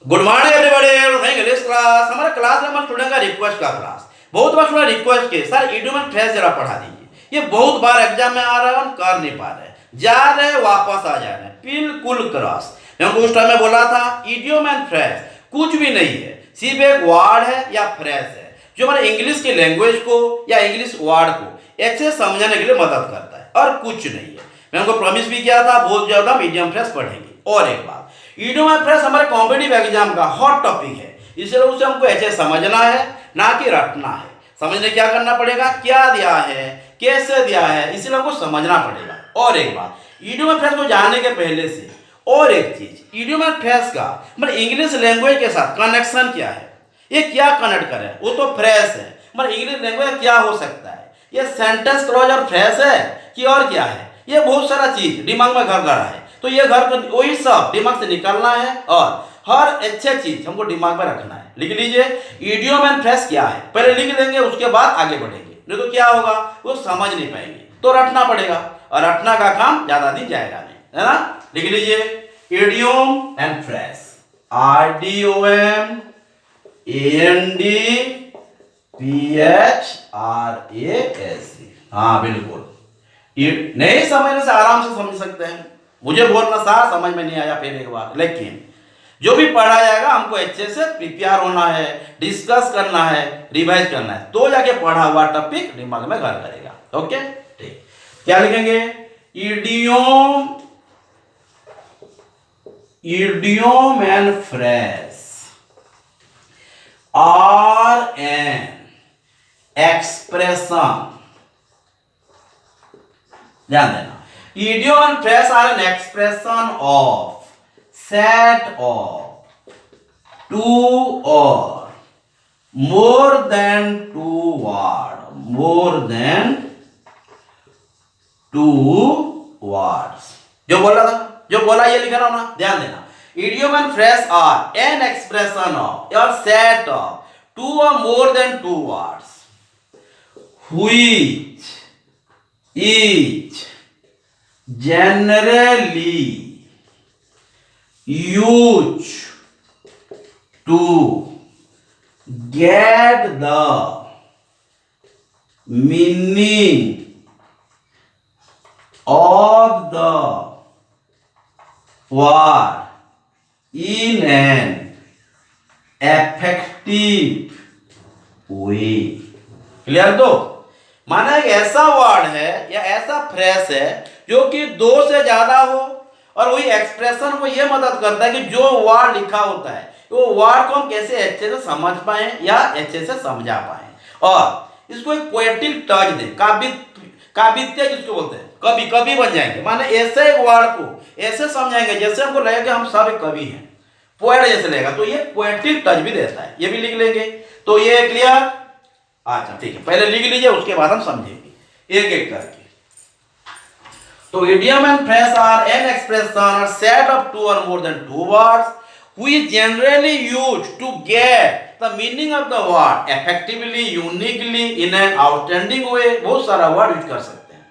Good morning everybody. English class हमारे class में student का रिक्वेस्ट का क्लास बहुत बार स्टूडेंट रिक्वेस्ट के सर इडियम फ्रेज जरा पढ़ा दीजिए। ये बहुत बार एग्जाम में आ रहा है, हम कर नहीं पा रहे, जा रहे वापस आ जा रहे, बिल्कुल क्रॉस। मैं उस टाइम में बोला था इडियम एंड फ्रेज कुछ भी नहीं है, सिर्फ एक वर्ड है या फ्रेज है जो हमारे इंग्लिश की लैंग्वेज को या इंग्लिश वर्ड को अच्छे समझने के लिए मदद करता है और कुछ नहीं है। मैं उनको प्रॉमिस भी किया था बहुत ज्यादा हम इडियम फ्रेज पढ़ेंगे। और एक बात, इडियम एंड फ्रेज हमारे कॉम्पिटिटिव एग्जाम का हॉट टॉपिक है, इसलिए उसे हमको ऐसे समझना है ना कि रटना है। समझने क्या करना पड़ेगा, क्या दिया है, कैसे दिया है, इसलिए हमको समझना पड़ेगा। और एक बात, इडियम एंड फ्रेज को जानने के पहले से और एक चीज, इडियम एंड फ्रेज का मतलब इंग्लिश लैंग्वेज के साथ कनेक्शन क्या है, ये क्या कनेक्ट करे, वो तो फ्रेज है, मतलब इंग्लिश लैंग्वेज क्या हो सकता है, ये सेंटेंस क्लॉज और फ्रेज है कि और क्या है, ये बहुत सारा चीज दिमाग में घर गड़ा है। तो ये घर वही सब दिमाग से निकालना है और हर अच्छे चीज हमको दिमाग में रखना है। लिख लीजिए इडियम एंड फ्रेज क्या है, पहले लिख लेंगे उसके बाद आगे बढ़ेंगे, नहीं तो क्या होगा वो समझ नहीं पाएंगे। तो रटना पड़ेगा और रटना का काम ज्यादा दिन जाएगा नहीं, है ना। लिख लीजिए इडियम एंड फ्रेज, IDOMANDPHRAS। हाँ बिल्कुल, ये नहीं समझने से आराम से समझ सकते हैं। मुझे बोलना सारा समझ में नहीं आया फिर एक बार, लेकिन जो भी पढ़ा जाएगा हमको अच्छे से प्रिपेयर होना है, डिस्कस करना है, रिवाइज करना है, तो जाके पढ़ा हुआ टॉपिक दिमाग में घर करेगा। ओके ठीक, क्या लिखेंगे, idiom and phrase are an expression, ध्यान देना, idiom and phrase are an expression of set of two or more than two words। जो बोला था, जो बोला ये लिखा रहा ना, ध्यान देना, idiom and phrase are an expression of or set of two or more than two words which is generally used to get the meaning of the word in an effective way। Clear? दो माना एक ऐसा word है या ऐसा phrase है जो कि दो से ज्यादा हो और वही एक्सप्रेशन को यह मदद करता है कि जो वर्ड लिखा होता है वो वर्ड को हम कैसे अच्छे से समझ पाए या अच्छे से समझा पाए, और इसको एक पोएटिक टच दे, काव्यत्य जिसको बोलते हैं, कवि कवि बन जाएंगे। माने ऐसे एक वर्ड को ऐसे समझाएंगे जैसे हमको लगेगा कि हम सब एक कवि हैं, पोएट जैसे लगेगा, तो ये पोएटिक टच भी देता है। ये भी लिख लेंगे, तो ये क्लियर। अच्छा ठीक है, पहले लिख लीजिए उसके बाद हम समझेंगे एक एक करके। तो idiom and phrase are an expression or set of two or more than two words which generally used to get the meaning of the word effectively, uniquely, in an outstanding way। बहुत सारा word use कर सकते हैं,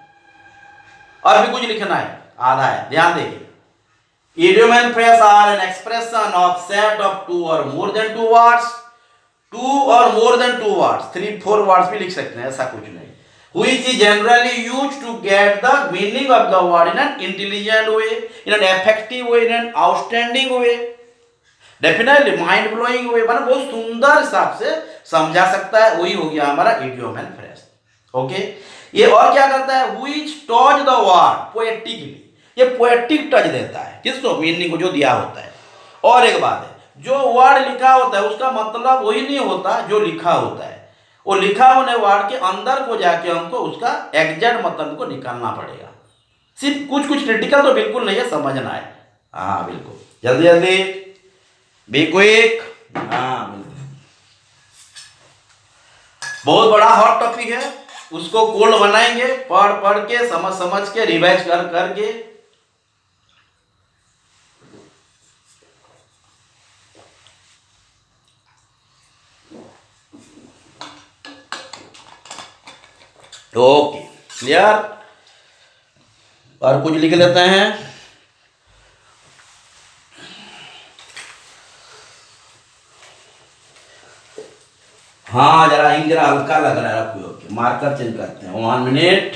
और भी कुछ लिखना है, आधा है, ध्यान देखिए। idiom and phrase are an expression of set of two or more than two words, two और more than two words, 3-4 words भी लिख सकते हैं, ऐसा कुछ नहीं, which is generally used to get the meaning of the word in an intelligent way, in an effective way, in an outstanding way, definitely mind blowing way, मतलब बहुत सुंदर हिसाब से समझा सकता है, वही हो गया हमारा idiom and phrase। ओके, ये और क्या करता है, which touch the word poetically, ये poetic टच देता है किसको, मीनिंग को जो दिया होता है। और एक बात है, जो वर्ड लिखा होता है उसका मतलब वही नहीं होता जो लिखा होता है, वो लिखा होने वर्ड के अंदर को जाके हमको उसका एग्जैक्ट मतलब को निकालना पड़ेगा। सिर्फ कुछ कुछ क्रिटिकल तो बिल्कुल नहीं है, समझना है। हाँ बिल्कुल, जल्दी जल्दी, बी क्विक। हाँ बिल्कुल, बहुत बड़ा हॉट टॉपिक है, उसको कोल्ड बनाएंगे, पढ़ पढ़ के समझ समझ के रिवाइज कर करके। ओके क्लियर, और कुछ लिख लेते हैं। हाँ जरा इंक जरा हल्का लग रहा है आपको, मार्कर चेंज करते हैं, 1 मिनट।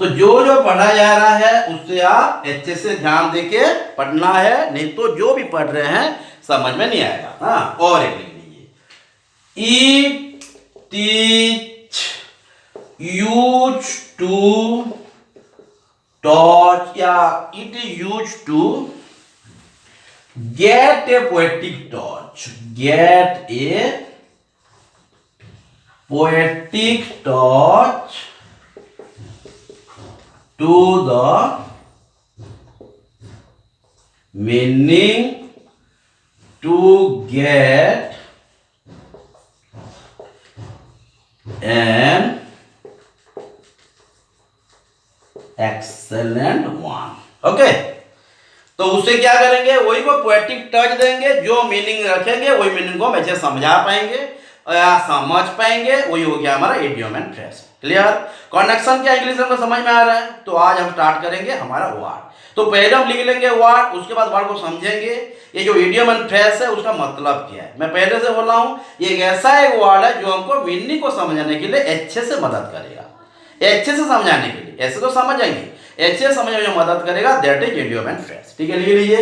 तो जो जो पढ़ा जा रहा है उससे आप अच्छे से ध्यान देके पढ़ना है, नहीं तो जो भी पढ़ रहे हैं समझ में नहीं आएगा। हाँ, और एक लिख लीजिए, it teach use to touch, या it use to get a poetic touch, get a poetic touch to the meaning, to get an excellent one। Okay, तो उससे क्या करेंगे, वही को पोएटिक टच देंगे, जो मीनिंग रखेंगे वही मीनिंग को हम अच्छे समझा पाएंगे या समझ पाएंगे, वही हो गया हमारा idiom and phrase. Clear? Connection क्या इंग्लिश में समझ में आ रहा है? तो आज हम स्टार्ट करेंगे हमारा वर्ड। तो पहले हम लिख लेंगे वर्ड, उसके बाद वर्ड को समझेंगे। ये जो इडियम एंड फ्रेज है उसका मतलब क्या है, मैं पहले से बोला हूं, ये एक ऐसा एक वर्ड है जो हमको मीनिंग को समझने के लिए अच्छे से मदद करेगा, अच्छे से समझाने के लिए, ऐसे तो समझेंगे, अच्छे समझने में जो मदद करेगा, that is idiom and phrase. ठीक है, लिख लीजिए,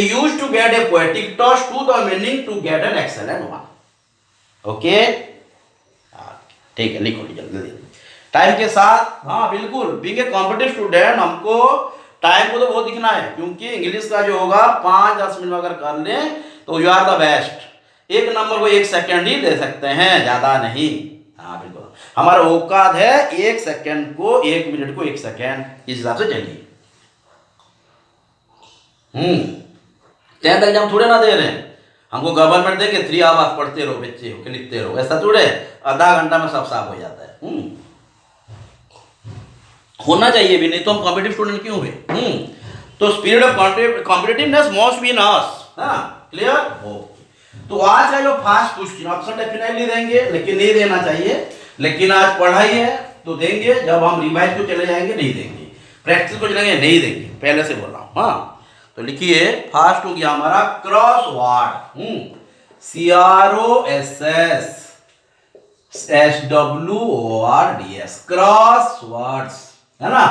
use to get a poetic touch to the meaning to get an excellent one. Okay, ठीक है, लिखो जल्दी टाइम के साथ। हाँ बिल्कुल, बीइंग ए कॉम्पिटिटिव स्टूडेंट हमको टाइम को तो बहुत दिखना है, क्योंकि इंग्लिश का जो होगा 5-10 मिनट अगर कर लें तो यू आर द बेस्ट। एक नंबर को 1 सेकेंड ही दे सकते हैं, ज्यादा नहीं। हाँ बिल्कुल, हमारा औकात है 1 सेकेंड को 1 मिनट को 1 सेकेंड, इस हिसाब से चलिए। 10th एग्जाम थोड़े ना दे रहे हैं हमको, गवर्नमेंट देके 3 आवर्स पढ़ते रहो बच्चे हो, लिखते रहो, ऐसा थोड़े आधा घंटा में सब साफ हो जाता है। होना चाहिए भी, नहीं तो हम कॉम्पिटिटिव स्टूडेंट क्यों हुए? तो spirit of competitiveness must be in us. हाँ, क्लियर? तो आज का जो फर्स्ट क्वेश्चन, ऑप्शन डेफिनेटली देंगे, लेकिन नहीं देना चाहिए, लेकिन आज पढ़ाई है तो देंगे, जब हम रिवाइज को चले जाएंगे नहीं देंगे, प्रैक्टिस को चलेंगे नहीं देंगे, पहले से बोल रहा हूँ। हाँ, तो लिखिए, फर्स्ट हो गया हमारा cross word, CROSS SWORDS, cross words, है ना?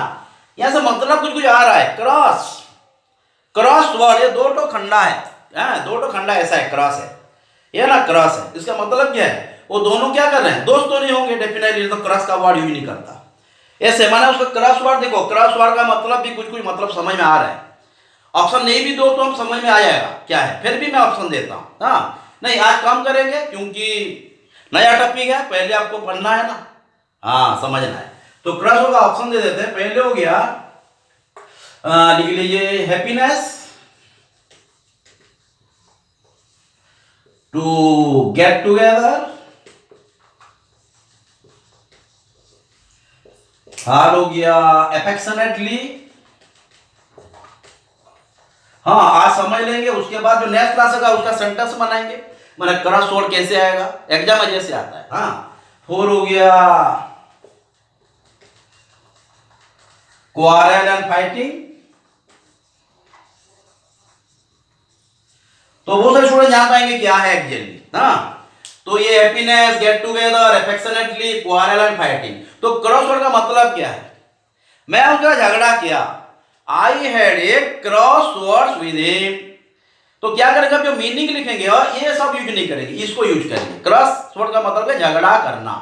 यहां से मतलब कुछ आ रहा है, क्रॉस, क्रॉस वर्ड, ये 2 ठो खंडा है, 2 ठो खंडा ऐसा है, क्रॉस है, ये ना क्रॉस है। इसका मतलब क्या है, वो दोनों क्या कर रहे हैं, दोस्त तो नहीं होंगे डेफिनेटली, तो क्रॉस का वर्ड यूज नहीं करता। ऐसे माना उसका क्रॉस वर्ड, देखो क्रॉस वर्ड का मतलब भी कुछ मतलब समझ में आ रहा है। ऑप्शन नहीं भी दो तो हम समझ में आ जाएगा क्या है, फिर भी मैं ऑप्शन देता हूं। हाँ, नहीं आज कम करेंगे क्योंकि नया टॉपिक है, पहले आपको पढ़ना है ना, हाँ समझना है। तो क्रॉस का ऑप्शन दे देते हैं। पहले हो गया, लिख लीजिए, हैप्पीनेस टू गेट टुगेदर, हार हो गया अफेक्शनेटली। हाँ, आज समझ लेंगे, उसके बाद जो नेक्स्ट क्लास होगा उसका सेंटेंस बनाएंगे, मैंने क्रॉस वर्ड कैसे आएगा, एग्जाम में जैसे आता है। हाँ, 4 हो गया क्वारल एंड फाइटिंग। तो वो सारे स्टूडेंट जान पाएंगे क्या है एक्चुअली। हाँ, तो ये happiness, get together, affectionately, quarrel and fighting. तो क्रॉस वर्ड का मतलब क्या है, मैं उनका झगड़ा किया, आई had a cross words with him. तो क्या करेंगे, जो मीनिंग लिखेंगे और ये सब यूज नहीं करेंगे, इसको यूज करेंगे। क्रॉस वर्ड का मतलब है झगड़ा करना।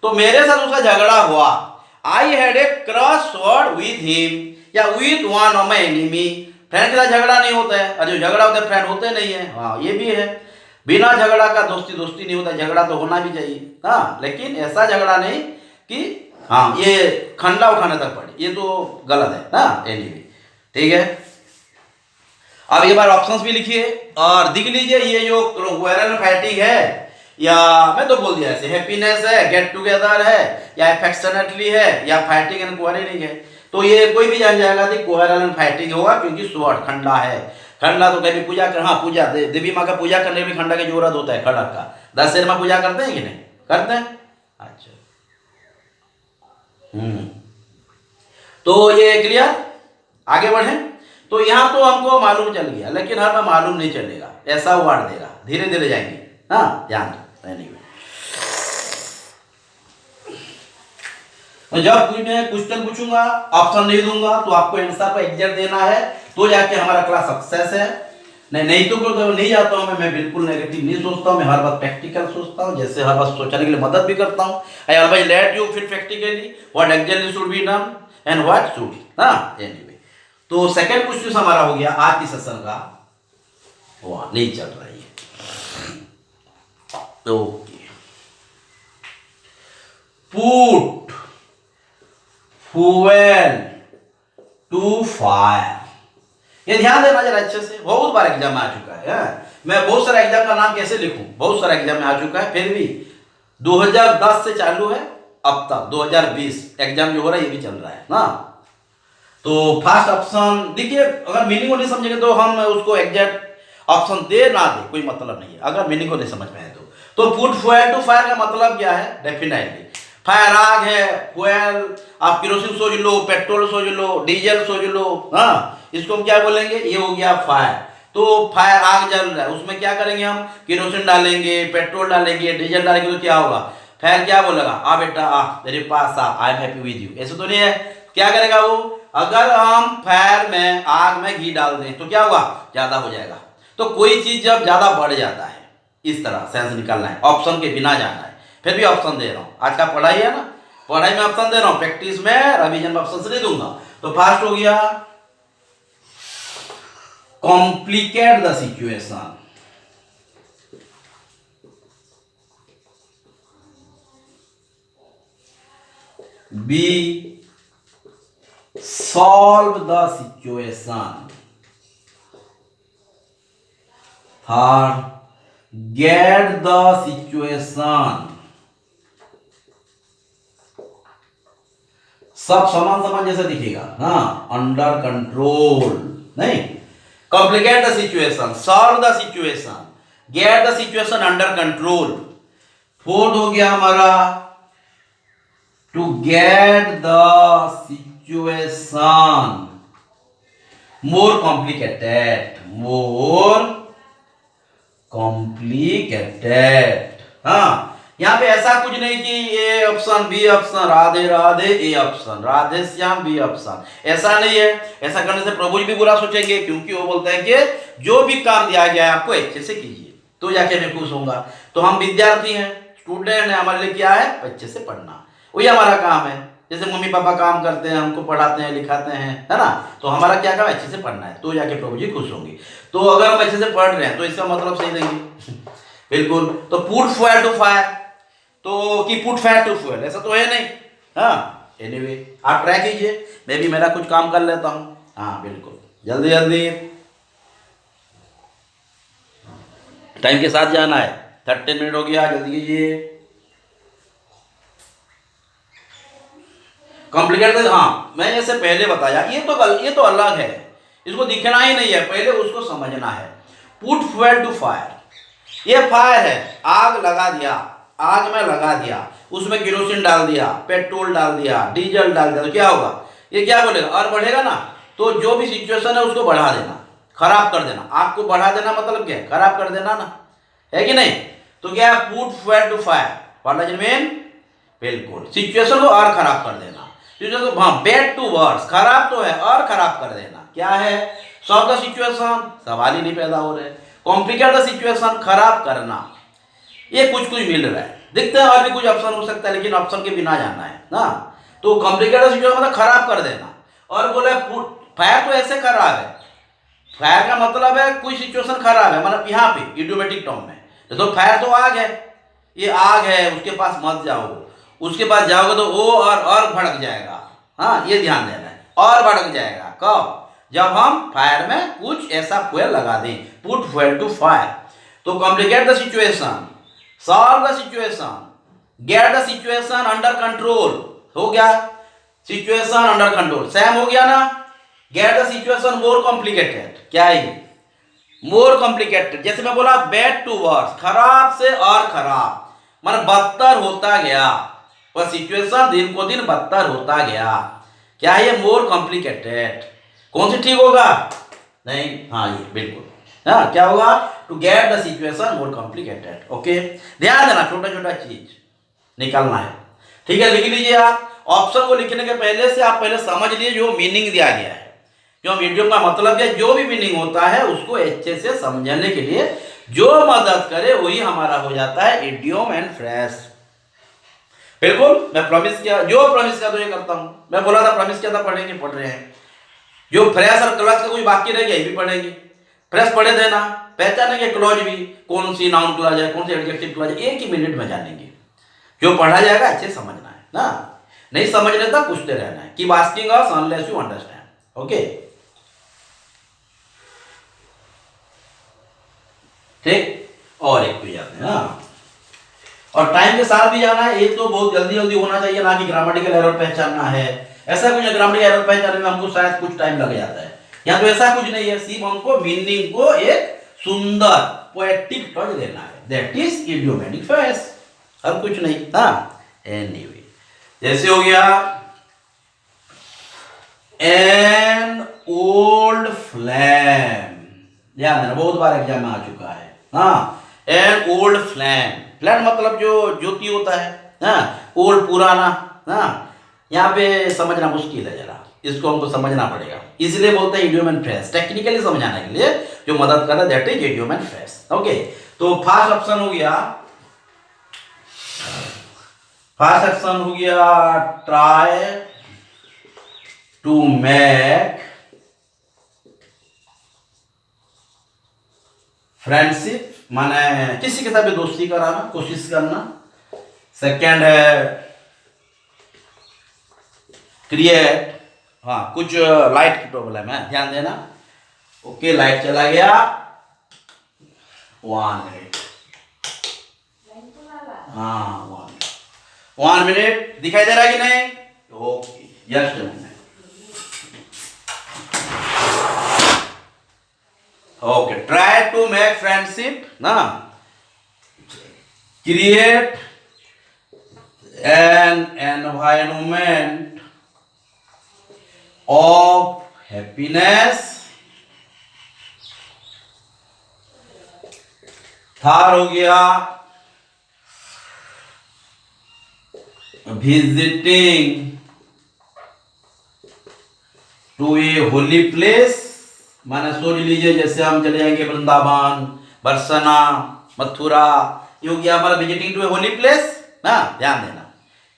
तो मेरे साथ उसका झगड़ा हुआ, I had a cross word with him, या with one of my enemy. Friend के साथ झगड़ा नहीं होता है, और जो झगड़ा होता है फ्रेंड होते नहीं है। हाँ, ये भी है, बिना झगड़ा का दोस्ती दोस्ती नहीं होता, झगड़ा तो होना भी चाहिए। हाँ, लेकिन ऐसा झगड़ा नहीं कि हाँ ये खंडा उठाने तक पड़े, ये तो गलत है ना। एनीवे, ठीक है। अब एक बार ऑप्शंस भी लिखिए और देख लीजिए, ये जो क्वारल फाइटिंग है, या मैं तो बोल दिया ऐसे, हैप्पीनेस है, गेट टुगेदर है, या अफेक्शनेटली है, या फाइटिंग एंड क्वारलिंग है। तो ये कोई भी जान जाएगा कि क्वारल एंड फाइटिंग होगा, क्योंकि स्वॉर्ड खंडा है। खंडा तो कभी पूजा कर, हाँ पूजा देवी माँ का पूजा करने में खंडा की जरूरत होता है, खड़क का। दशहरा में पूजा करते हैं कि नहीं करते हैं? अच्छा, तो ये क्लियर, आगे बढ़े। तो यहां तो हमको मालूम चल गया, लेकिन हमें मालूम नहीं चलेगा, ऐसा वर्ड देगा, धीरे धीरे जाएंगे। हाँ, ध्यान दो। एनीवे, तो जब कोई मैं क्वेश्चन पूछूंगा, ऑप्शन नहीं दूंगा, तो आपको आंसर पर एग्जैक्ट देना है, तो जाके हमारा क्लास सक्सेस है। नहीं तो नहीं जाता हूँ मैं बिल्कुल नेगेटिव नहीं सोचता हूँ, मैं हर बात प्रैक्टिकल सोचता हूँ, जैसे हर बात सोचने के लिए मदद भी करता हूँ। आई ऑलवेज लेट यू फिर practically what actually should be done and what should, हाँ एनीवे। तो सेकंड क्वेश्चन हमारा हो गया आज की सेशन का, वहाँ नहीं चल रही है, okay. Put fuel to fire, ये ध्यान देना जरा अच्छे से, बहुत बार एग्जाम में आ चुका है। मैं बहुत सारा एग्जाम का नाम कैसे लिखूं, बहुत सारा एग्जाम में आ चुका है, फिर भी 2010 से चालू है, अब तक 2020 एग्जाम जो हो रहा है ये भी चल रहा है ना। तो फर्स्ट ऑप्शन देखिए, अगर मीनिंग को नहीं समझेंगे तो हम उसको एग्जैक्ट ऑप्शन दे ना दे कोई मतलब नहीं है, अगर मीनिंग को नहीं समझ में आए तो पुट फ्यूल टू फायर का मतलब क्या है, डेफिनेटली फायर आग है, फ्यूल आप केरोसिन सोच लो, पेट्रोल सोच लो, डीजल सोच लो, हाँ इसको हम क्या बोलेंगे, ये हो गया फायर। तो फायर आग जल रहा है, उसमें क्या करेंगे हम, केरोसिन डालेंगे, पेट्रोल डालेंगे, डीजल डालेंगे, तो क्या होगा, फायर क्या बोलेगा, आ बेटा आ मेरे पास आ, I am happy with you, ऐसे तो नहीं है। क्या करेगा वो, अगर हम फायर में आग में घी डाल दें तो क्या होगा, ज्यादा हो जाएगा। तो कोई चीज जब ज्यादा बढ़ जाता है, इस तरह सेंस निकालना है, ऑप्शन के बिना जाना है। फिर भी ऑप्शन दे रहा हूं, आज का पढ़ाई है ना, पढ़ाई में ऑप्शन दे रहा हूं, प्रैक्टिस में रिवीजन में ऑप्शन नहीं दूंगा। तो फर्स्ट हो गया complicate the situation, B solve the situation, third get the situation. सब समान जैसे दिखेगा, हाँ अंडर कंट्रोल नहीं, complicate the situation, solve the situation, get the situation under control. Fourth हो गया हमारा to get the situation more complicated, more complicated. हाँ यहाँ पे ऐसा कुछ नहीं कि A option B option, Radhe Radhe A option, Radhe Shyam B option, ऐसा नहीं है। ऐसा करने से प्रभु जी भी बुरा सोचेंगे, क्योंकि वो बोलते हैं कि जो भी काम दिया गया है आपको अच्छे से कीजिए, तो जाके मैं खुश होऊंगा। तो हम विद्यार्थी हैं, स्टूडेंट हैं, हमारे लिए क्या है, अच्छे से पढ़ना, वही हमारा काम है। जैसे मम्मी पापा काम करते हैं, हमको पढ़ाते हैं लिखाते हैं, है ना, तो हमारा क्या काम है, अच्छे से पढ़ना है, तो जाके प्रभु जी खुश होंगे। तो अगर हम अच्छे से पढ़ रहे हैं तो इसका मतलब सही देंगे बिल्कुल। तो पुट फ्यूल टू फायर, तो कि पुट फायर टू फ्यूल, ऐसा तो है नहीं। हाँ एनीवे आप ट्राई कीजिए, मैं भी मेरा कुछ काम कर लेता हूँ। हाँ बिल्कुल, जल्दी जल्दी टाइम के साथ जाना है, 30 मिनट हो गया, जल्दी कीजिए। कॉम्प्लिकेटेड, हाँ मैं जैसे पहले बताया, ये तो अलग है, इसको दिखना ही नहीं है, पहले उसको समझना है। पुट फ्यूल टू फायर, ये फायर है, आग लगा दिया, आग में लगा दिया, उसमें केरोसिन डाल दिया, पेट्रोल डाल दिया, डीजल डाल दिया, तो क्या होगा, ये क्या बोलेगा, और बढ़ेगा ना। तो जो भी सिचुएशन है उसको बढ़ा देना, खराब कर देना। आग को बढ़ा देना मतलब क्या है, खराब कर देना ना, है कि नहीं। तो क्या है, put fuel to fire, what does it mean, बिल्कुल सिचुएशन को और खराब कर देना। बैड टू वर्स, खराब तो है और खराब कर देना। क्या है, सॉल्व द सिचुएशन, सवाल ही नहीं पैदा हो रहे। कॉम्प्लिकेट द सिचुएशन, खराब करना। ये कुछ मिल रहा है, दिखते हैं और भी कुछ ऑप्शन हो सकता है, लेकिन ऑप्शन के बिना जाना है ना। तो कॉम्प्लिकेट द सिचुएशन मतलब खराब कर देना। और बोले फायर तो ऐसे खराब है, फायर का मतलब है कोई सिचुएशन खराब है, मतलब यहाँ पे इडियोमेटिक टर्म में। तो फायर तो आग है, ये आग है, उसके पास मत जाओ, उसके पास जाओगे तो वो और भड़क जाएगा। हाँ ये ध्यान देना है, और भड़क जाएगा कब, जब हम फायर में कुछ ऐसा फ्यूल लगा दें। पुट फ्यूल टू फायर, तो complicate the situation, solve the situation, get the situation under control, हो गया सिचुएशन अंडर कंट्रोल, सेम हो गया ना। Gate the situation more complicated, क्या है मोर कॉम्प्लिकेटेड, जैसे मैं बोला बैड टू वर्स, खराब से और खराब, मतलब बदतर होता गया, वह सिचुएशन दिन को दिन बदतर होता गया। क्या है ये, मोर कॉम्प्लिकेटेड। कौन सी ठीक होगा, नहीं, हाँ ये बिल्कुल हाँ, क्या होगा? To get the situation more complicated. Okay, ध्यान देना, छोटा छोटा चीज निकालना है। ठीक है, लिख लीजिए आप। ऑप्शन को लिखने के पहले से आप पहले समझ लीजिए जो मीनिंग दिया गया है, जो मीडियम का मतलब है, जो भी मीनिंग होता है उसको अच्छे से समझने के लिए जो मदद करे वही हमारा हो जाता है इडियम एंड फ्रेज। बिल्कुल, मैं प्रॉमिस किया, जो प्रॉमिस किया तो ये करता हूं। मैं बोला था प्रॉमिस किया था, पढ़ेंगे, पढ़ रहे हैं। जो फ्रेज और क्लॉज का कोई बाकी रह गया ये भी पढ़ेंगे। फ्रेज पढ़े देना, पहचानेंगे क्लॉज भी, कौन सी नाउन क्लॉज है, कौन सी एडजेक्टिव क्लॉज है, एक ही मिनट में जानेंगे। जो पढ़ा जाएगा अच्छे समझना है ना, नहीं समझने तक पूछते रहना है। Keep asking us unless you understand. Okay, ठीक। और एक पे जाते हैं ना, और टाइम के साथ भी जाना है। एक तो बहुत जल्दी जल्दी होना चाहिए, ना कि ग्रामेटिकल एरर पहचानना है। ऐसा कुछ ग्रामेटिकल एरर पहचानने में हमको शायद कुछ टाइम लग जाता है, या तो ऐसा कुछ नहीं है। सिर्फ हमको मीनिंग को एक सुंदर पोएटिक टच देना है, दैट इज इडियोमेटिक फ्रेज, और कुछ नहीं। हाँ, एनीवे, जैसे हो गया एन ओल्ड फ्लैम, ध्यान देना, बहुत बार एग्जाम में आ चुका है। हाँ, एन ओल्ड फ्लैम, फ्लैम मतलब जो ज्योति होता है। हाँ, ओल्ड पुराना। हाँ, यहाँ पे समझना मुश्किल है जरा, इसको हमको समझना पड़ेगा, इसलिए बोलते हैं इडियम एंड फ्रेज। टेक्निकली समझाने के लिए जो मदद करता है that is idiom and phrase. Okay, तो फर्स्ट ऑप्शन हो गया, फर्स्ट ऑप्शन हो गया ट्राई टू मेक फ्रेंडशिप, माने किसी के साथ भी दोस्ती कराना, कोशिश करना। सेकेंड है क्रिएट, हाँ कुछ लाइट की प्रॉब्लम है, ध्यान देना। ओके, लाइट चला गया, 1 मिनट, हाँ 1 मिनट, दिखाई दे रहा है कि नहीं? Okay, just minute. Okay, try to make friendship ना, create an environment of happiness. Third हो गया visiting to a holy place, माने सोच लीजिए जैसे हम चले जाएंगे वृंदावन, बरसना, मथुरा, ये हो गया हमारा visiting to a holy place ना। ध्यान देना,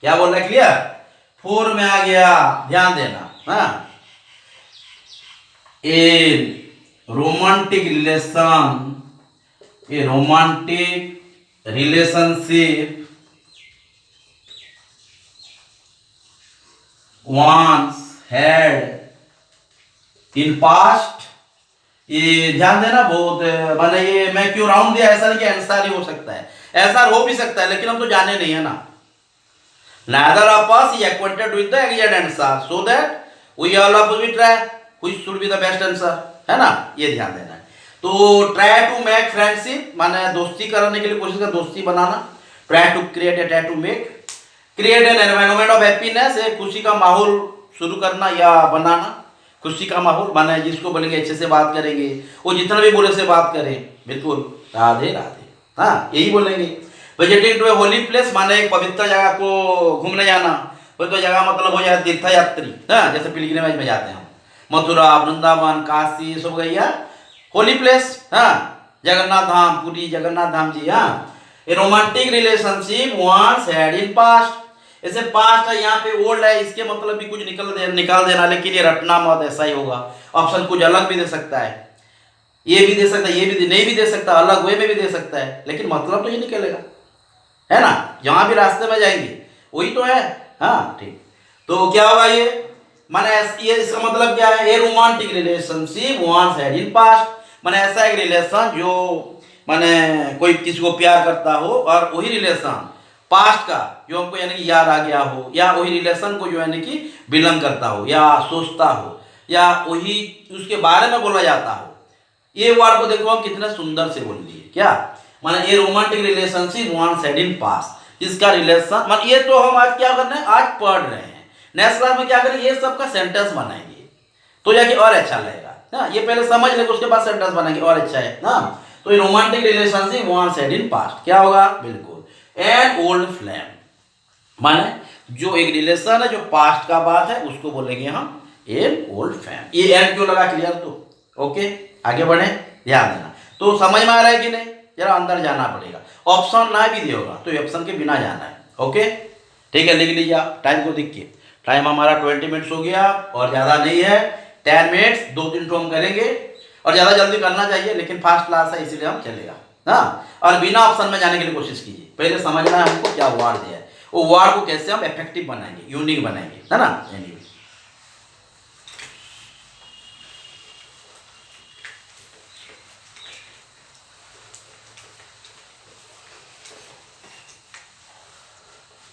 क्या बोल रहा है, क्लियर? 4 में आ गया, ध्यान देना। हाँ, a romantic relation, A romantic relationship once had in past। ये ध्यान देना बहुत, माने ये मैं क्यों राउंड दिया, ऐसा नहीं कि आंसर ही हो सकता है, ऐसा हो भी सकता है, लेकिन हम तो जाने नहीं है ना। neither of us is acquainted with the exact answer, so that we all of we try which should be the best answer, है ना, ये ध्यान देना है। तो ट्राई टू मेक फ्रेंडशिप माने दोस्ती करने के लिए कोशिश कर, दोस्ती बनाना। Try to create, try to make, create an environment of happiness, एक खुशी का माहौल शुरू करना या बनाना। खुशी का माहौल माने जिसको बोलेंगे अच्छे से बात करेंगे, वो जितना भी बोले से बात करे, बिल्कुल राधे राधे, हाँ यही बोलेंगे। Visiting to a holy place माने एक पवित्र जगह को घूमने जाना। कोई तो जगह मतलब हो जाए तीर्थ यात्री, हाँ जैसे पिलग्रिमेज में जाते हैं, मथुरा, वृंदावन, काशी, सब गया होली प्लेस। हाँ, जगन्नाथ धाम, पुरी जगन्नाथ धाम जी। हाँ, a romantic relationship once had in past, ऐसे पास्ट है, यहाँ पे ओल्ड है, इसके मतलब भी कुछ निकाल देना, लेकिन ये रटना मत, ऐसा ही होगा। ऑप्शन कुछ अलग भी दे सकता है, ये भी दे सकता है, ये भी नहीं भी दे सकता, अलग वे में भी दे सकता है, लेकिन मतलब तो ये निकलेगा, है ना। जहां भी रास्ते में जाएंगे वही तो है। हाँ ठीक, तो क्या होगा ये, माने ये इसका मतलब क्या है, a romantic relationship once had in past, माने ऐसा एक रिलेशन जो माने कोई किसी को प्यार करता हो, और वही रिलेशन पास्ट का जो हमको यानी कि याद आ गया हो, या वही रिलेशन को जो यानी कि बिलोंग करता हो या सोचता हो, या वही उसके बारे में बोला जाता हो। ये वर्ड को देखो हम कितना सुंदर से बोल दिए, क्या माने ये romantic relationship once had in past, इसका रिलेशन मान, ये तो हम आज क्या कर रहे हैं, आज पढ़ रहे हैं। नेक्स्ट क्लास में क्या करेंगे, ये सब का सेंटेंस बनाएंगे तो जाके और अच्छा लगेगा। ना, ये पहले समझ ले, उसके बाद सेंटेंस बनाएंगे और अच्छा है ना। तो ये romantic relationship once had in past क्या होगा, बिल्कुल एन ओल्ड फ्लेम, माने जो एक रिलेशन है जो पास्ट का बात है उसको बोलेंगे हम एन ओल्ड फ्लेम। ये एन क्यों लगा, क्लियर? तो ओके, आगे बढ़े, ध्यान देना। तो समझ में आ रहा है कि नहीं, जरा अंदर जाना पड़ेगा। ऑप्शन ना भी दिया होगा तो ऑप्शन के बिना जाना है, ओके ठीक है, लिख लीजिए आप टाइम को देख के। टाइम हमारा 20 मिनट्स हो गया और ज़्यादा नहीं है, 10 मिनट्स, 2-3 तो हम करेंगे और ज़्यादा जल्दी करना चाहिए, लेकिन फास्ट क्लास है इसीलिए हम चलेगा ना। और बिना ऑप्शन में जाने के लिए कोशिश कीजिए, पहले समझना है हमको क्या वर्ड दिया है, वो वर्ड को कैसे हम इफेक्टिव बनाएंगे, यूनिक बनाएंगे, है ना। एनीवे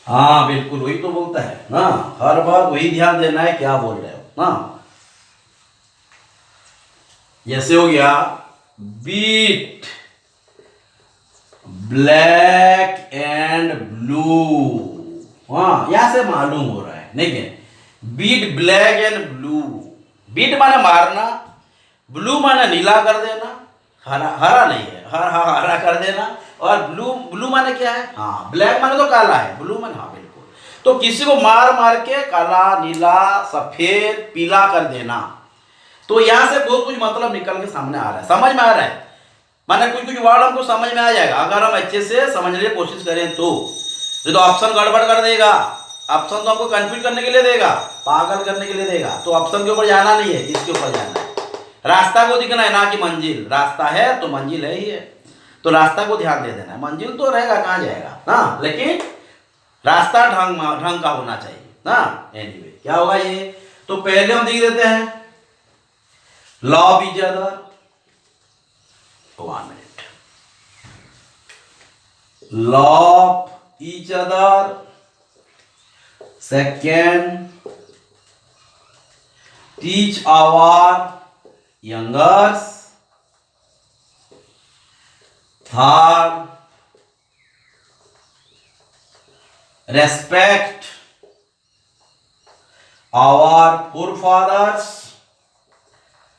हाँ बिल्कुल वही तो बोलता है ना, हर बार वही ध्यान देना है क्या बोल रहे हो ना। जैसे हो गया बीट ब्लैक एंड ब्लू, हाँ यहां से मालूम हो रहा है, देखिए beat black and blue, beat माने मारना, ब्लू माने नीला कर देना, हरा हरा नहीं है, हरा कर देना, और ब्लू ब्लू माने क्या है, हाँ ब्लैक माने तो काला है, ब्लू माने हाँ बिल्कुल। तो किसी को मार मार के काला नीला सफेद पीला कर देना, तो यहां से बहुत कुछ मतलब निकल के सामने आ रहा है, समझ में आ रहा है, माने कुछ कुछ वर्ड हमको समझ में आ जाएगा अगर हम अच्छे से समझने की कोशिश करें तो। ये तो ऑप्शन गड़बड़ कर देगा, ऑप्शन तो हमको कंफ्यूज करने के लिए देगा, पागल करने के लिए देगा, तो ऑप्शन के ऊपर जाना नहीं है, इसके ऊपर जाना है। रास्ता को दिखना है ना कि मंजिल, रास्ता है तो मंजिल है ही है, तो रास्ता को ध्यान दे देना है, मंजिल तो रहेगा कहाँ जाएगा ना, लेकिन रास्ता ढंग का होना चाहिए ना। एनीवे क्या होगा ये, तो पहले हम देख देते हैं love each other, 1 minute, love each other, second teach our youngers, third respect our forefathers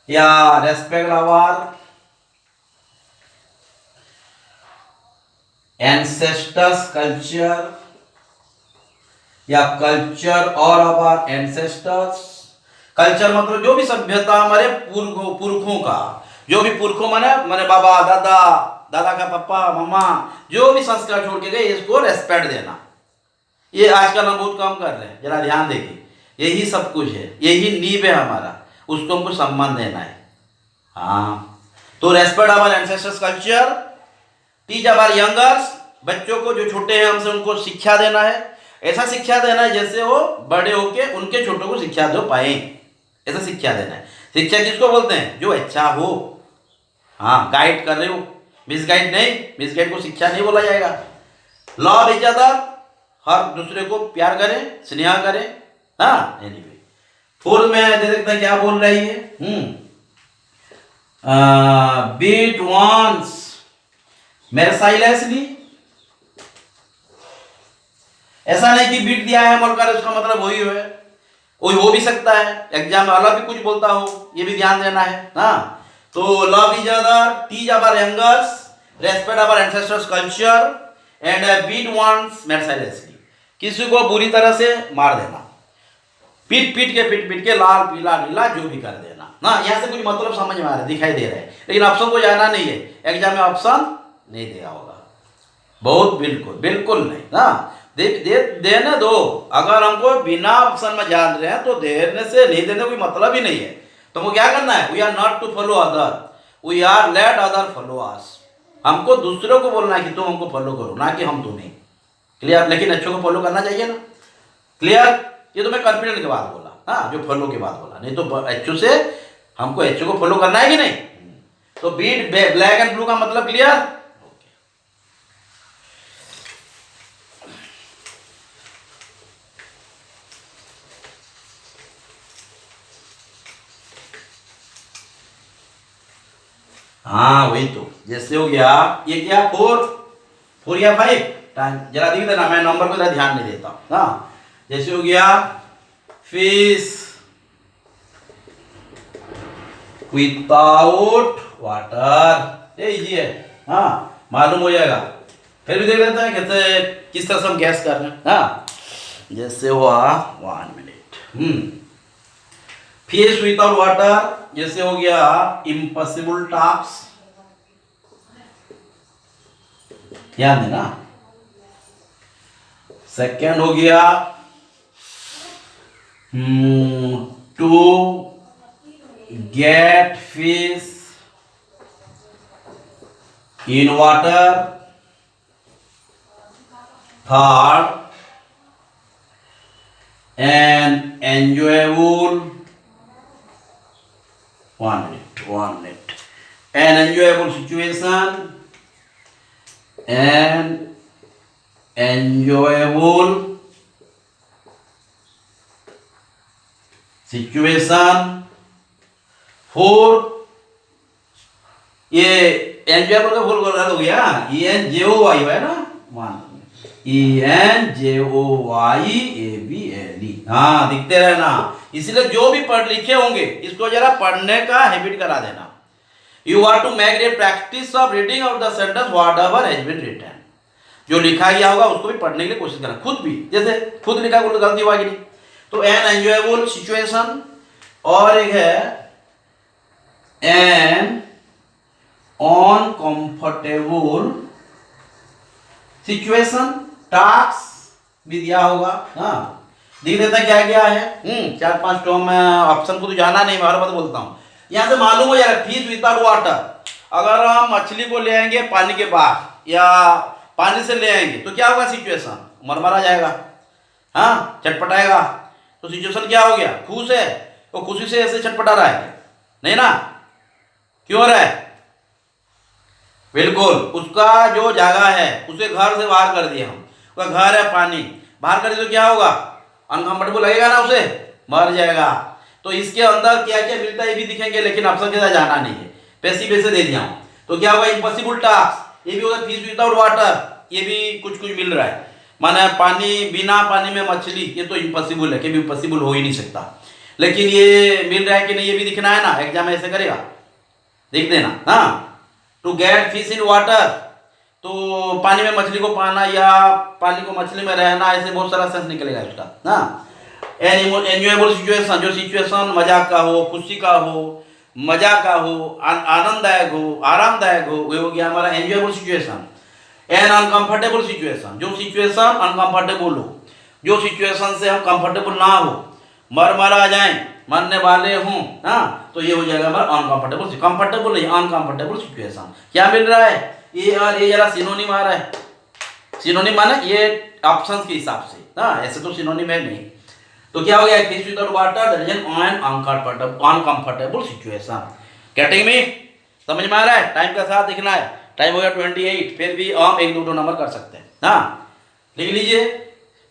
या respect our ancestors culture या culture और our ancestors, कल्चर मतलब जो भी सभ्यता हमारे पुरखों का, जो भी पुरखों माने माने बाबा दादा, दादा का पापा मम्मा, जो भी संस्कार छोड़ के गए इसको रेस्पेक्ट देना। ये आजकल हम बहुत कम कर रहे हैं, जरा ध्यान देखिए, यही सब कुछ है, यही नींव है हमारा, उसको हमको सम्मान देना है। हाँ तो respect our ancestors culture, teach our youngers, बच्चों को जो छोटे हैं हमसे उनको शिक्षा देना है, ऐसा शिक्षा देना है जैसे वो बड़े होके उनके छोटों को शिक्षा दे पाए, ऐसा शिक्षा देना है। शिक्षा किसको बोलते हैं, जो अच्छा हो, हाँ गाइड कर रहे हो, मिसगाइड नहीं, मिसगाइड को शिक्षा नहीं बोला जाएगा। लव ईच अदर, हर दूसरे को प्यार करें, स्नेह करें, हाँ एनीवे। फोर्थ में दे देखते हैं क्या बोल रही है, बीट वंस मेर्साइलेसली, ऐसा नहीं कि बीट दिया है बोलकर उसका मतलब वही है, कोई हो भी सकता है एग्जाम में अलग भी कुछ बोलता हो, ये भी ध्यान देना है ना। तो love each other, teach our youngers, respect our ancestors culture and beat once mercilessly, किसी को बुरी तरह से मार देना, पीट पीट के लाल पीला नीला जो भी कर देना ना। यहाँ से कुछ मतलब समझ में आ रहा है, दिखाई दे रहा है, लेकिन ऑप्शन को जाना नहीं है, एग्जाम में ऑप्शन नहीं दिया होगा, बहुत बिल्कुल बिल्कुल नहीं ना। देने दो, अगर हमको बिना ऑप्शन में जान रहे हैं तो देने से नहीं देने कोई मतलब ही नहीं है। तो हमको क्या करना है, we are not to follow other, we are let other follow us, हमको दूसरों को बोलना है कि तुम हमको फॉलो करो, ना कि हम तुम्हें, क्लियर। लेकिन अच्छों को फॉलो करना चाहिए ना, क्लियर। ये तो मैं कॉन्फिडेंट के बाद बोला, हाँ जो फॉलो के बाद बोला, नहीं तो अच्छों से हमको अच्छों को फॉलो करना है कि नहीं। तो बीट ब्लैक एंड ब्लू का मतलब क्लियर। हाँ वही तो, जैसे हो गया ये क्या 4 या 5 टाइम, जरा दिख देना, मैं नंबर को जरा ध्यान नहीं देता हाँ। जैसे हो गया फिश विदाउट वाटर। ये इजी है, हाँ मालूम हो जाएगा। फिर भी देख लेते हैं कैसे, किस तरह से हम गैस कर रहे हैं। हाँ जैसे हुआ 1 मिनट। फिश विदाउट वाटर जैसे हो गया इम्पॉसिबल टास्क, ध्यान देना। सेकेंड हो गया to get fish in water. Third an enjoyable, 1 minute, an enjoyable situation, an enjoyable situation for, ये enjoyable का फुल गलत हो गया, ENJOY है ना, ENJOYABLE। हाँ दिखते रहना, इसलिए जो भी पढ़ लिखे होंगे इसको जरा पढ़ने का हैबिट करा देना। You are to make a practice of reading out the sentence whatever has been written। जो लिखा गया होगा उसको भी पढ़ने के लिए कोशिश करना, खुद भी, जैसे खुद लिखा कोई गलती हुआ कि नहीं। तो एन एंजॉयबल सिचुएशन, और एक है एन अनकंफर्टेबल सिचुएशन। टास्क भी दिया होगा, हाँ देख देता है क्या क्या है। 4-5 टर्म ऑप्शन को तो जाना नहीं, मैं हर बात बोलता हूँ। यहाँ से मालूम हो जाएगा फिश विदाउट वाटर, अगर हम मछली को ले आएंगे पानी के बाहर या पानी से ले आएंगे तो क्या होगा सिचुएशन, मरमरा जाएगा, हाँ चटपटाएगा। तो सिचुएशन क्या हो गया, खुश है, वो खुशी से ऐसे चटपटा रहा है नहीं ना, क्यों हो रहा है, बिल्कुल उसका जो जगह है उसे घर से बाहर कर दिया हम, उसका घर है पानी, बाहर कर दिया तो क्या होगा, अनकंफर्टेबल लगेगा ना, उसे मर जाएगा। तो इसके अंदर क्या क्या मिलता है ये भी दिखेंगे, लेकिन ऑप्शन के साथ जाना नहीं है, पैसे दे दिया हूं। तो क्या होगा इम्पॉसिबल टास्क, ये भी होगा फिश विदाउट वाटर, ये भी कुछ कुछ मिल रहा है, माने पानी, बिना पानी में मछली, ये तो इम्पॉसिबल है, कभी इम्पॉसिबल हो ही नहीं सकता। लेकिन ये मिल रहा है कि नहीं ये भी दिखना है ना, एग्जाम ऐसे करेगा, देख देना। हाँ to get fish in water, तो पानी में मछली को पाना या पानी को मछली में रहना, ऐसे बहुत सारा सेंस निकलेगा उसका। हाँ एंजॉयबल सिचुएशन, जो सिचुएशन मजाक का हो, खुशी का हो, मजा का हो, आनंददायक हो, आरामदायक हो, वो हो गया हमारा enjoyable situation. An uncomfortable situation, जो सिचुएशन अनकंफर्टेबल हो, जो सिचुएशन से हम कंफर्टेबल ना हो, मर जाए, मरने वाले हों, हाँ तो ये हो जाएगा हमारा अनकंफर्टेबल, कंफर्टेबल नहीं अनकंफर्टेबल सिचुएशन। क्या मिल रहा है, ये और ये जरा सिनोनिम आ रहा है, सिनोनिम माने ये ऑप्शंस के हिसाब से, हाँ ऐसे तो सिनोनिम है नहीं। तो क्या हो गया, fish without water that is an uncomfortable situation. Getting me, समझ में आ रहा है, टाइम का साथ दिखना है। टाइम हो गया 28, फिर भी हम 1-2 नंबर कर सकते हैं। हाँ लिख लीजिए।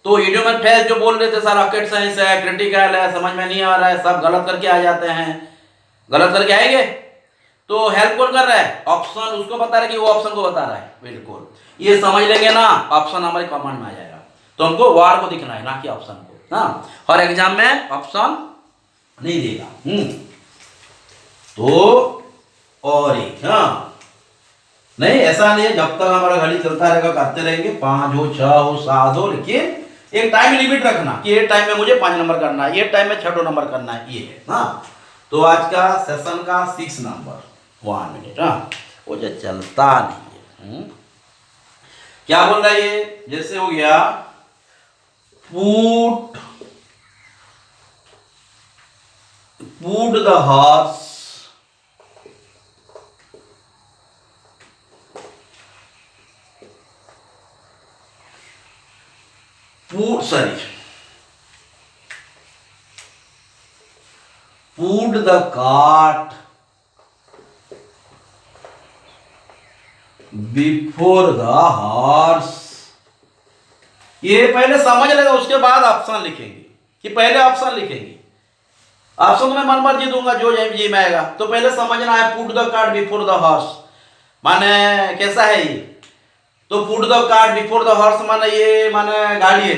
तो वीडियो में फेस जो बोल रहे थे सर रॉकेट साइंस है, क्रिटिकल है, समझ में नहीं आ रहा है, सब गलत करके आ जाते हैं, गलत करके आएंगे। तो हेल्प कौन कर रहा है, ऑप्शन उसको बता रहा है कि वो ऑप्शन को बता रहा है, बिल्कुल ये समझ लेंगे ना, ऑप्शन हमारे कमांड में आ जाएगा। तो हमको वार को दिखना है ना कि ऑप्शन को। हाँ हर एग्जाम में ऑप्शन नहीं देगा। तो और एक, हाँ नहीं ऐसा नहीं है, जब तक हमारा घड़ी चलता रहेगा करते रहेंगे, 5 हो 6 हो 7 हो, लेकिन एक टाइम लिमिट रखना कि ये टाइम में मुझे 5 नंबर करना है, ये टाइम में 6 नंबर करना है, ये है। हाँ तो आज का सेशन का 6 नंबर 1 मिनट, हाँ वो जो चलता नहीं है। क्या बोल रहा है ये, जैसे हो गया put the horse put the cart before the horse। ये पहले समझ लेगा, उसके बाद ऑप्शन लिखेंगे, कि पहले ऑप्शन लिखेंगे, ऑप्शन तो मैं मन मर्जी दूंगा जो जी में आएगा। तो पहले समझना है put the cart before the horse माने कैसा है ये। तो put the cart before the horse माने ये माने गाड़ी है,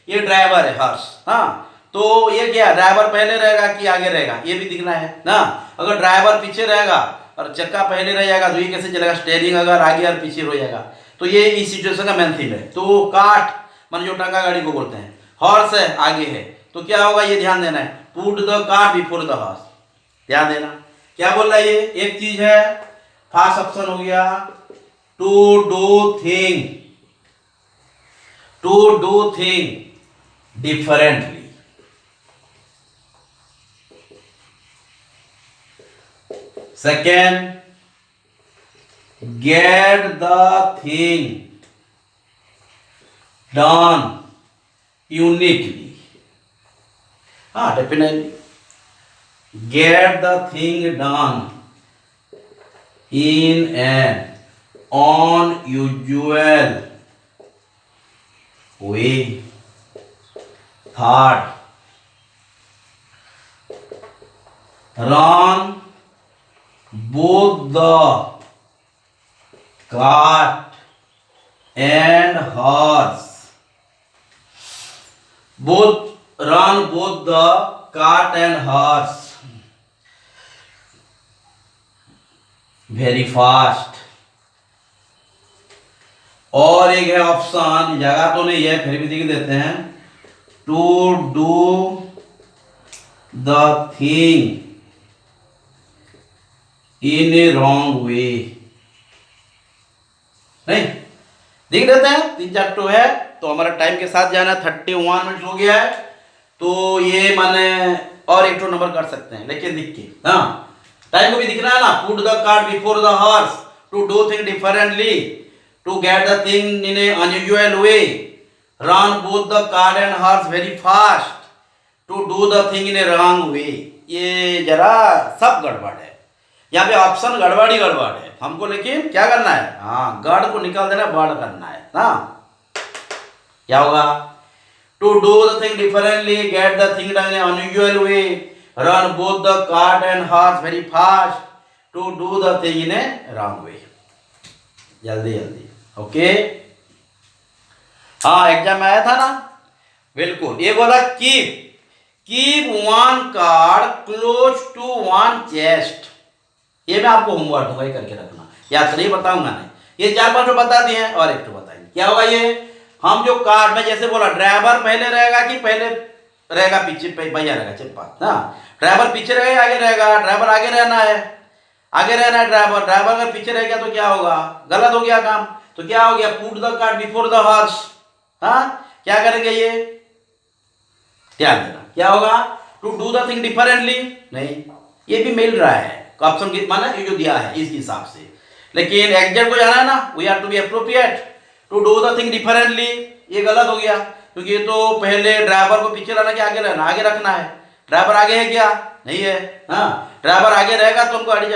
ये ड्राइवर है हॉर्स। हाँ तो ये क्या, ड्राइवर पहले रहेगा कि आगे रहेगा, ये भी दिखना है ना। अगर ड्राइवर पीछे रहेगा और चक्का पहले रह जाएगा तो ये कैसे चलेगा, स्टेयरिंग अगर आगे और पीछे हो जाएगा। तो ये इस सिचुएशन का मेन थीम है। तो कार्ट मान जो टांगा गाड़ी को बोलते हैं, हॉर्स है आगे है, तो क्या होगा ये ध्यान देना है, put the cart before the horse, ध्यान देना। क्या बोल रहा है ये, एक चीज है, फर्स्ट ऑप्शन हो गया to do thing differently. Second, get the thing done uniquely. Definitely. Get the thing done in an unusual way. Third, run both the cart and horse. Run both the cart and horse very fast. और एक है option, जगह तो नहीं है फिर भी लिख देते हैं, to do the thing in a wrong way. नहीं, देख देते हैं, 3-4 टू है तो हमारा टाइम के साथ जाना, 31 मिनट हो गया है। तो ये माने और एक तो नंबर कर सकते हैं लेकिन लिख के, हाँ टाइम को भी दिखना है ना। Put the cart before the horse, to do thing differently, to get the thing in a unusual way, run both the cart and horse very fast, to do the thing in a wrong way. ये जरा सब गड़बड़ है, यहाँ पे option गड़बड़ ही गड़बड़ है हमको, लेकिन क्या करना है, हाँ गढ़ को निकाल देना, बड़ करना है ना। क्या होगा, to do the thing differently, get the thing done in unusual way, run both the cart and horse very fast, to do the thing in a wrong way. जल्दी जल्दी, ओके। हाँ एग्जाम में आया था ना, बिल्कुल। ये बोला keep one card close to one chest, ये मैं आपको होमवर्क दूंगा, ये करके रखना, याद नहीं बताऊंगा नहीं, ये 4-5 तो बता दिए हैं और एक तो बताएंगे। क्या होगा ये, हम जो कार्ड में जैसे बोला ड्राइवर पहले रहेगा कि पहले रहेगा पीछे, भैया रहेगा चिप्पा ना, ड्राइवर पीछे रहेगा आगे रहेगा, ड्राइवर आगे रहना है, आगे रहना है ड्राइवर, ड्राइवर अगर पीछे रह गया तो क्या होगा, गलत हो गया काम। तो क्या हो गया, put the cart before the horse. हाँ क्या करेंगे ये, ध्यान देना, क्या होगा, to do the thing differently, नहीं ये भी मिल रहा है ऑप्शन की माना ये जो दिया है इस हिसाब से, लेकिन एग्जैक्ट को जाना है ना, we are to be appropriate to do the thing differently, ये गलत हो गया क्योंकि ये तो पहले ड्राइवर को पीछे लाना कि आगे रहना, आगे रखना है, ड्राइवर आगे है क्या, नहीं है, हाँ ड्राइवर आगे रहेगा तो हमको